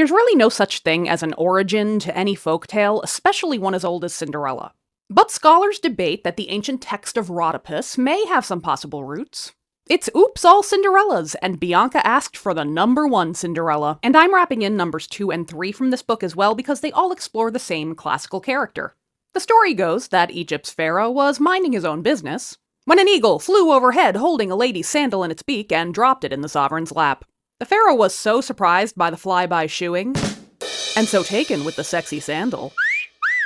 There's really no such thing as an origin to any folktale, especially one as old as Cinderella. But scholars debate that the ancient text of Rhodopis may have some possible roots. It's OopsAllCinderellas, and Bianca asked for the number 1 Cinderella, and I'm wrapping in numbers 2 and 3 from this book as well because they all explore the same classical character. The story goes that Egypt's pharaoh was minding his own business when an eagle flew overhead holding a lady's sandal in its beak and dropped it in the sovereign's lap. The pharaoh was so surprised by the flyby shooing, and so taken with the sexy sandal,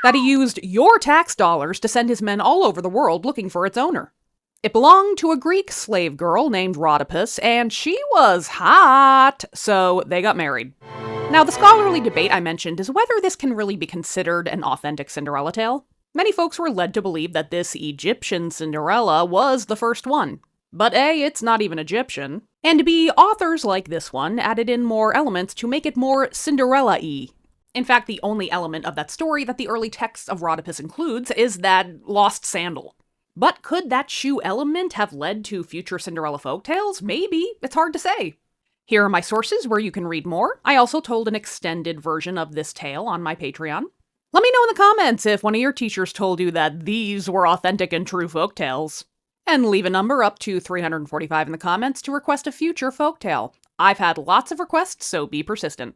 that he used your tax dollars to send his men all over the world looking for its owner. It belonged to a Greek slave girl named Rhodopis, and she was hot, so they got married. Now, the scholarly debate I mentioned is whether this can really be considered an authentic Cinderella tale. Many folks were led to believe that this Egyptian Cinderella was the first one. But A, it's not even Egyptian, and B, authors like this one added in more elements to make it more Cinderella-y. In fact, the only element of that story that the early text of Rhodopis includes is that lost sandal. But could that shoe element have led to future Cinderella folktales? Maybe. It's hard to say. Here are my sources where you can read more. I also told an extended version of this tale on my Patreon. Let me know in the comments if one of your teachers told you that these were authentic and true folktales. And leave a number up to 345 in the comments to request a future folktale. I've had lots of requests, so be persistent.